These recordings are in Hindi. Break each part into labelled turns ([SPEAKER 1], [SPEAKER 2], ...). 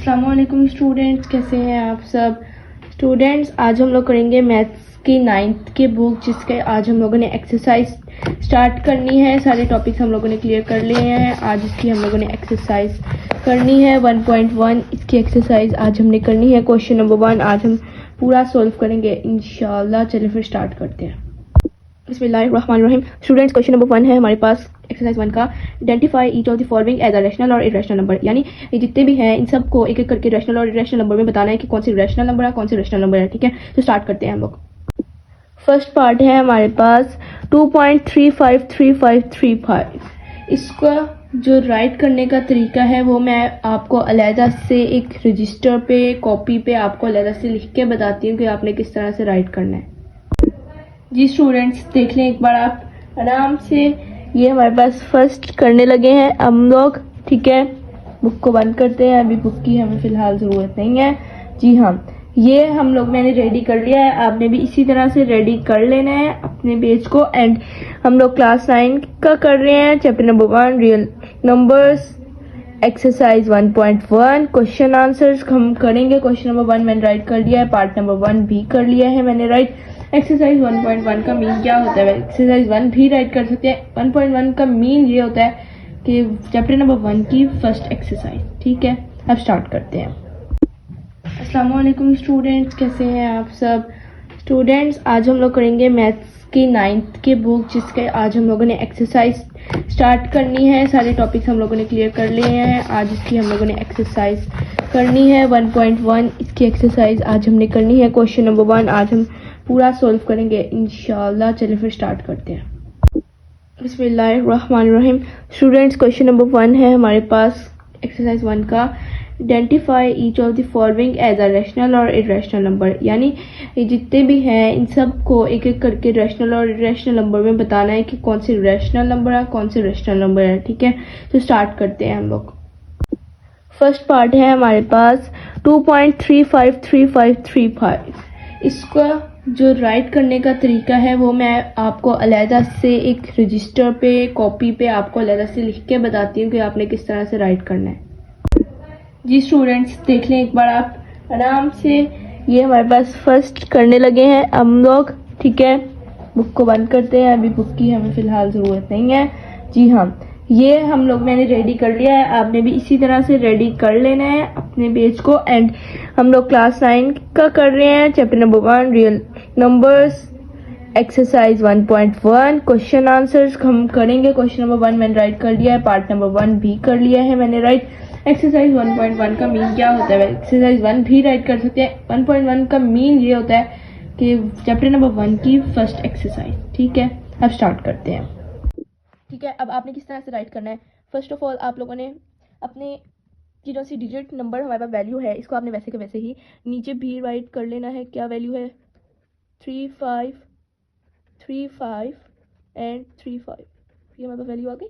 [SPEAKER 1] अस्सलाम वालेकुम स्टूडेंट्स, कैसे हैं आप सब स्टूडेंट्स। आज हम लोग करेंगे मैथ्स की 9th की बुक, जिसके आज हम लोगों ने एक्सरसाइज स्टार्ट करनी है। सारे टॉपिक्स हम लोगों ने क्लियर कर लिए हैं। आज इसकी हम लोगों ने एक्सरसाइज करनी है 1.1। इसकी एक्सरसाइज आज हमने करनी है। क्वेश्चन नंबर 1 आज हम पूरा सॉल्व करेंगे इंशाल्लाह। चलिए फिर स्टार्ट करते हैं। बिस्मिल्लाहिर्रहमानिर्रहीम। स्टूडेंट्स, क्वेश्चन नंबर 1 है हमारे पास एक्सरसाइज 1 का। Identify each of the following as a rational और इरेशनल नंबर, यानी ये जितने भी हैं इन सबको एक एक करके रैशनल और इरेशनल नंबर में बताना है कि कौन सी रैशनल नंबर है, कौन सी इरेशनल नंबर है। ठीक है, तो स्टार्ट करते हैं हम लोग। फर्स्ट पार्ट है हमारे पास 2.353535। इसका जो राइट करने का तरीका है वो मैं आपको अलहदा से एक रजिस्टर पे, कॉपी पे आपको अलहदा से लिख के बताती हूँ कि आपने किस तरह से राइट करना है। जी स्टूडेंट्स, देख लें एक बार आप आराम से। ये हमारे पास फर्स्ट करने लगे हैं हम लोग। ठीक है, बुक को बंद करते हैं, अभी बुक की हमें फ़िलहाल ज़रूरत नहीं है। जी हाँ, ये हम लोग मैंने रेडी कर लिया है। आपने भी इसी तरह से रेडी कर लेना है अपने पेज को। एंड हम लोग क्लास 9 का कर रहे हैं, chapter number 1 real numbers, exercise 1.1 question answers हम करेंगे। क्वेश्चन नंबर 1 मैंने राइट कर लिया है, पार्ट नंबर 1 भी कर लिया है मैंने राइट। एक्सरसाइज 1.1 का मीन क्या होता है, एक्सरसाइज 1 भी राइट कर सकते हैं। 1.1 का मीन ये होता है कि चैप्टर नंबर 1 की फर्स्ट एक्सरसाइज। ठीक है, अब स्टार्ट करते हैं। अस्सलाम वालेकुम स्टूडेंट्स, कैसे हैं आप सब स्टूडेंट्स। आज हम लोग करेंगे मैथ्स की 9th की बुक, जिसके आज हम लोगों ने एक्सरसाइज स्टार्ट करनी है। सारे टॉपिक्स हम लोगों ने क्लियर कर लिए हैं। आज इसकी हम लोगों ने एक्सरसाइज करनी है 1.1। इसकी एक्सरसाइज आज हमने करनी है। क्वेश्चन नंबर 1 आज हम पूरा सॉल्व करेंगे इंशाल्लाह। चलिए फिर स्टार्ट करते हैं। बिस्मिल्लाहिर्रहमानिर्रहीम। स्टूडेंट्स, क्वेश्चन नंबर 1 है हमारे पास एक्सरसाइज 1 का। Identify each of the following as a rational और इरेशनल नंबर, यानी ये जितने भी हैं इन सबको एक एक करके रैशनल और इरेशनल नंबर में बताना है कि कौन सी रैशनल नंबर है, कौन सी इरेशनल नंबर है। ठीक है, तो स्टार्ट करते हैं हम लोग। फर्स्ट पार्ट है हमारे पास 2.353535। इसका जो राइट करने का तरीका है वो मैं आपको अलहदा से एक रजिस्टर पे, कॉपी पे आपको अलहदा से लिख के बताती हूँ कि आपने किस तरह से राइट करना है। जी स्टूडेंट्स, देख लें एक बार आप आराम से। ये हमारे पास फर्स्ट करने लगे हैं हम लोग। ठीक है, बुक को बंद करते हैं, अभी बुक की हमें फ़िलहाल ज़रूरत नहीं है। जी हाँ, ये हम लोग मैंने रेडी कर लिया है। आपने भी इसी तरह से रेडी कर लेना है अपने पेज को। एंड हम लोग क्लास 9 का कर रहे हैं, chapter number 1 real numbers, exercise 1.1 question answers हम करेंगे। क्वेश्चन नंबर 1 मैंने राइट कर लिया है, पार्ट नंबर 1 भी कर लिया है मैंने राइट। एक्सरसाइज 1.1 का मीन क्या होता है, एक्सरसाइज 1 भी राइट कर सकते हैं। 1.1 का मीन ये होता है कि चैप्टर नंबर 1 की फर्स्ट एक्सरसाइज। ठीक है, अब स्टार्ट करते हैं। ठीक है, अब आपने किस तरह से राइट करना है। फर्स्ट ऑफ ऑल आप लोगों ने अपने की जो सी डिजिट नंबर हमारे पास वैल्यू है, इसको आपने वैसे के वैसे ही नीचे भी राइट कर लेना है। क्या वैल्यू है, 3535 एंड 35, ये हमारे पास वैल्यू आ गई।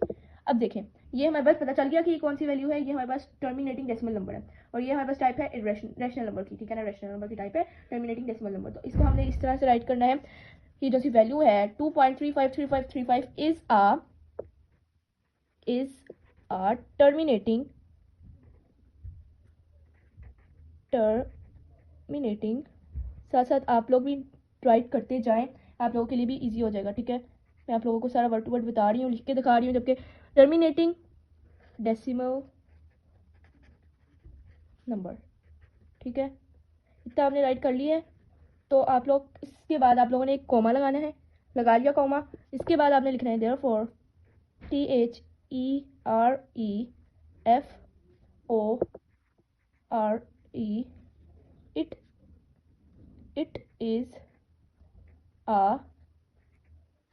[SPEAKER 1] अब देखें, ये हमारे पास पता चल गया कि ये कौन सी वैल्यू है। ये हमारे पास टर्मिनेटिंग डेसिमल नंबर है और ये हमारे पास टाइप है रैशनल नंबर की। ठीक है ना, रैशनल नंबर की टाइप है टर्मिनेटिंग डेसिमल नंबर। तो इसको हमने इस तरह से राइट करना है कि जो सी वैल्यू है 2.353535 इज आ टर्मिनेटिंग साथ साथ आप लोग भी राइट करते जाएं, आप लोगों के लिए भी इजी हो जाएगा। ठीक है, मैं आप लोगों को सारा वर्ड टू वर्ड बता रही हूँ, लिख के दिखा रही हूँ। जबकि टर्मिनेटिंग डेसिमल नंबर, ठीक है, इतना आपने राइट कर लिया है। तो आप लोग इसके बाद आप लोगों ने एक कॉमा लगाना है, लगा लिया कॉमा। इसके बाद आपने लिखना है therefore THEREFORE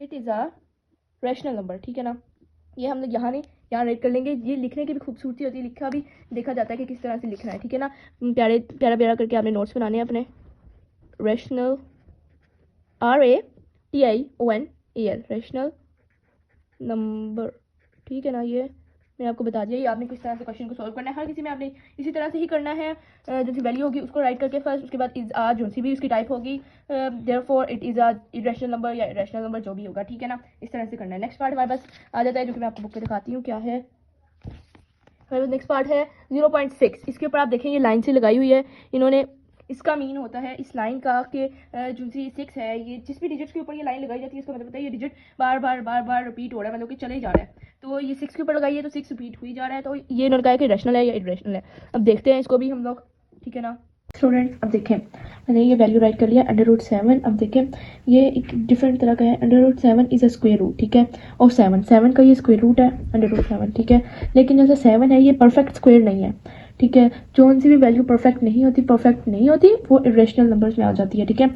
[SPEAKER 1] it is a rational number. ठीक है ना, ये हम लोग यहाँ नहीं, यहाँ राइट कर लेंगे। ये लिखने की भी खूबसूरती होती है, लिखा भी देखा जाता है कि किस तरह से लिखना है। ठीक है ना, प्यारे प्यारा प्यारा करके आपने नोट्स बनाने हैं अपने। Rational RATIONAL rational number. ठीक है ना, ये मैंने आपको बता दिया। ये आपने किस तरह से क्वेश्चन को सॉल्व करना है, हर किसी में आपने इसी तरह से ही करना है। जो सी वैल्यू होगी उसको राइट करके फर्स्ट, उसके बाद इज आ जो सी भी उसकी टाइप होगी, therefore it is a irrational number या इरेशनल नंबर जो भी होगा। ठीक है ना, इस तरह से करना है। नेक्स्ट पार्ट हमारे पास आ जाता है, जो कि मैं आपको बुक पे दिखाती हूँ क्या है। नेक्स्ट पार्ट है 0.6। इसके ऊपर आप देखें ये लाइन से लगाई हुई है इन्होंने। इसका मीन होता है इस लाइन का कि जो सी 6 है, ये जिस भी डिजिट के ऊपर ये लाइन लगाई जाती है इसका मतलब होता है ये डिजिट बार बार रिपीट हो रहा है, मतलब कि चले ही जा रहा है। तो ये 6 के ऊपर लगाई है तो 6 रिपीट हुई जा रहा है, तो ये इन्होंने कहा कि रैशनल है या इरेशनल है। अब देखते हैं इसको भी हम लोग, ठीक है ना स्टूडेंट। अब देखें मैंने ये वैल्यू राइट कर लिया √7। अब देखें ये एक डिफरेंट तरह का है। √7 इज़ अ स्क्वायर रूट, ठीक है, और 7 का ये स्क्वायर रूट है √7, ठीक है। लेकिन जैसे 7 है ये परफेक्ट स्क्वायर नहीं है, ठीक है। जो सी भी वैल्यू परफेक्ट नहीं होती वो इरेशनल नंबर्स में आ जाती है, ठीक है।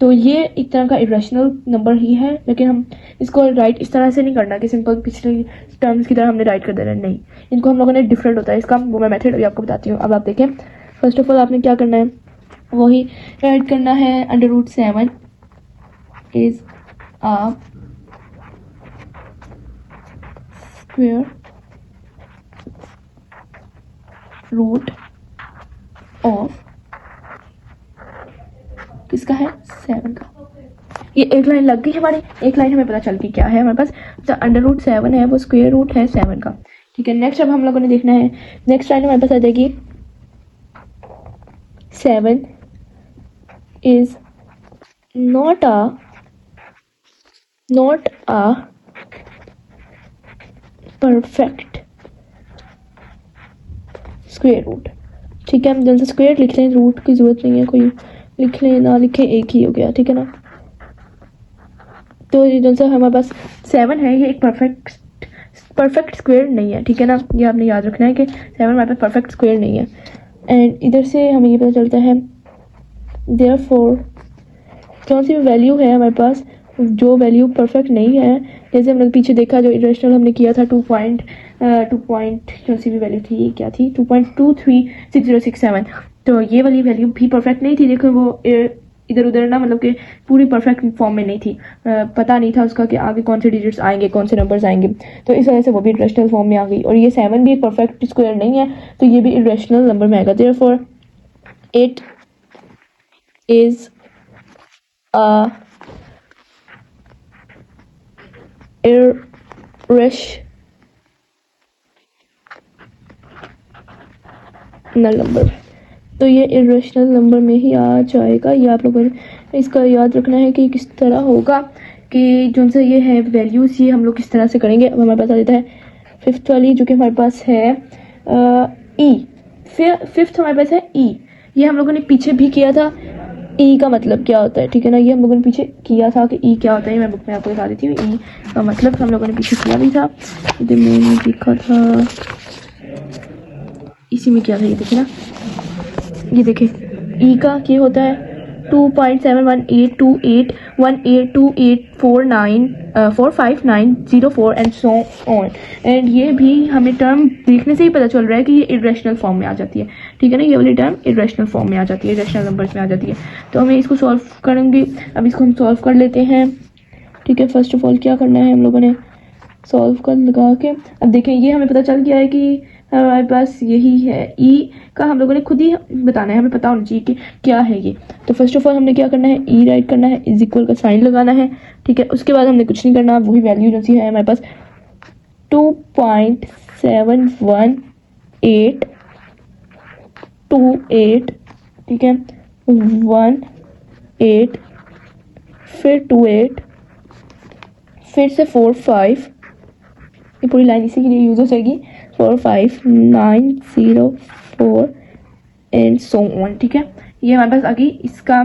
[SPEAKER 1] तो ये एक तरह का इरेशनल नंबर ही है, लेकिन हम इसको राइट इस तरह से नहीं करना कि सिंपल पिछली टर्म्स की तरह हमने राइट कर देना, नहीं। इनको हम लोगों ने डिफरेंट होता है इसका, वो मैं मेथड अभी आपको बताती हूँ। अब आप देखें फर्स्ट ऑफ ऑल आपने क्या करना है, वही राइट करना है √7 is a square root of किसका है, 7 का। ये एक लाइन लग गई हमारी, एक लाइन हमें पता चल गई क्या है हमारे पास, तो √7 है वो स्क्वायर रूट है 7 का, ठीक है। नेक्स्ट अब हम लोगों ने देखना है, नेक्स्ट लाइन हमारे पास आ जाएगी 7 is not a perfect square root, ठीक है। हम जैसे स्क्वायर लिख लें, रूट की जरूरत नहीं है, कोई लिख लें ना लिखे एक ही हो गया, ठीक है ना। तो जैसे हमारे पास 7 है ये एक परफेक्ट स्क्वायर नहीं है, ठीक है ना। ये आपने याद रखना है कि 7 हमारे पास परफेक्ट स्क्वायर नहीं है। एंड इधर से हमें ये पता चलता है देयरफॉर कौन सी वैल्यू है हमारे पास जो वैल्यू परफेक्ट नहीं है, जैसे हम लोग पीछे देखा जो इरेशनल हमने किया था 2 पॉइंट कौन सी भी वैल्यू थी, ये क्या थी 2.236067, तो ये वाली वैल्यू भी परफेक्ट नहीं थी। देखो वो इधर उधर ना, मतलब कि पूरी परफेक्ट फॉर्म में नहीं थी, पता नहीं था उसका कि आगे कौन से डिजिट्स आएंगे, कौन से नंबर्स आएंगे, तो इस वजह से वो भी इरेशनल फॉर्म में आ गई। और ये 7 भी एक परफेक्ट स्क्वायर नहीं है, तो ये भी इरेशनल नंबर में आएगा। Therefore it is a irrational number, तो ये इरेशनल नंबर में ही आ जाएगा। ये आप लोगों ने इसका याद रखना है कि किस तरह होगा, कि जो से ये है वैल्यूज़ ये हम लोग किस तरह से करेंगे। अब हमारे पास आ जाता है 5th वाली, जो कि हमारे पास है ई। 5th हमारे पास है ई, ये हम लोगों ने पीछे भी किया था। ई का मतलब क्या होता है, ठीक है ना, ये हम लोगों ने पीछे किया था कि ई क्या होता है, मैं बुक में आपको बता देती हूँ। ई का मतलब हम लोगों ने पीछे किया भी था, इधर मैंने लिखा था, इसी में किया था, ये देखे ना, ये देखे ई का क्या होता है 2.71828828494590 एंड सो ऑन। एंड ये भी हमें टर्म देखने से ही पता चल रहा है कि ये इरेशनल फॉर्म में आ जाती है, ठीक है ना। ये वाली टर्म इरेशनल फॉर्म में आ जाती है, इरेशनल नंबर्स में आ जाती है। तो हमें इसको सॉल्व करेंगे, अब इसको हम सॉल्व कर लेते हैं, ठीक है। फर्स्ट ऑफ ऑल क्या करना है हम लोगों ने, सॉल्व कर लगा के अब देखें ये हमें पता चल गया है कि हमारे पास यही है। ई का हम लोगों ने खुद ही बताना है, हमें पता होना चाहिए कि क्या है ये। तो फर्स्ट ऑफ ऑल हमने क्या करना है, ई राइट करना है, इज इक्वल का साइन लगाना है, ठीक है। उसके बाद हमने कुछ नहीं करना, वही वैल्यू जो सी है हमारे पास 2.718828, ठीक है, 18 फिर 28 फिर से 45, ये पूरी लाइन इसी के लिए यूज हो जाएगी, 45904 एंड सो ऑन, ठीक है। ये हमारे पास आ गई, इसका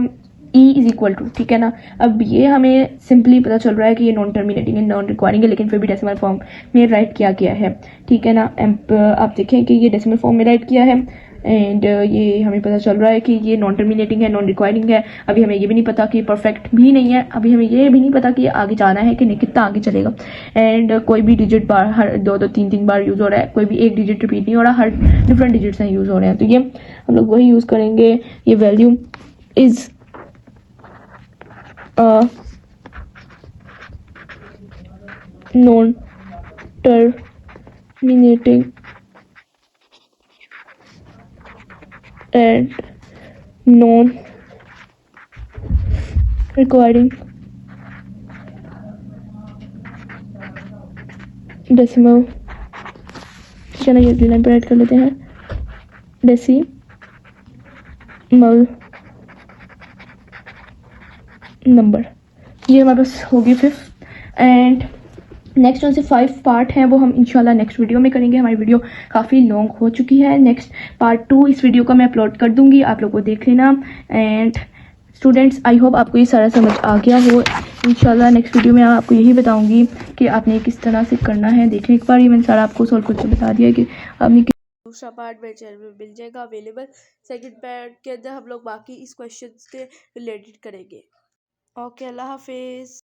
[SPEAKER 1] ई इज इक्वल टू, ठीक है ना। अब ये हमें सिंपली पता चल रहा है कि ये नॉन टर्मिनेटिंग है, नॉन रिक्वायरिंग है, लेकिन फिर भी डेसिमल फॉर्म में राइट किया गया है, ठीक है ना। आप देखें कि ये डेसिमल फॉर्म में राइट किया है, एंड ये हमें पता चल रहा है कि ये नॉन टर्मिनेटिंग है, नॉन रिक्वायरिंग है। अभी हमें ये भी नहीं पता कि परफेक्ट भी नहीं है, अभी हमें ये भी नहीं पता कि आगे जाना है कि नहीं, कितना आगे चलेगा। एंड कोई भी डिजिट बार हर 2-3 बार यूज हो रहा है, कोई भी एक डिजिट रिपीट नहीं हो रहा, हर डिफरेंट डिजिट्स यूज हो रहे हैं। तो ये हम लोग वही यूज करेंगे, ये value is non terminating and non requiring decimal चलो ये लाइन पर राइट कर लेते हैं, डेसिमल नंबर। ये हमारे पास होगी 5th। एंड नेक्स्ट उनसे 5 पार्ट हैं वो हम इंशाल्लाह नेक्स्ट वीडियो में करेंगे। हमारी वीडियो काफ़ी लॉन्ग हो चुकी है। नेक्स्ट पार्ट 2 इस वीडियो का मैं अपलोड कर दूंगी, आप लोग को देख लेना। एंड स्टूडेंट्स, आई होप आपको ये सारा समझ आ गया हो। इंशाल्लाह नेक्स्ट वीडियो में आपको यही बताऊंगी कि आपने किस तरह से करना है। देखिए एक बार ये मैंने सारा आपको सॉल्व करके बता दिया कि आपने दूसरा पार्ट मेरे चैनल में मिल जाएगा अवेलेबल। सेकंड पार्ट के अंदर हम लोग बाकी इस क्वेश्चन के रिलेटेड करेंगे। ओके, अल्लाह हाफिज़।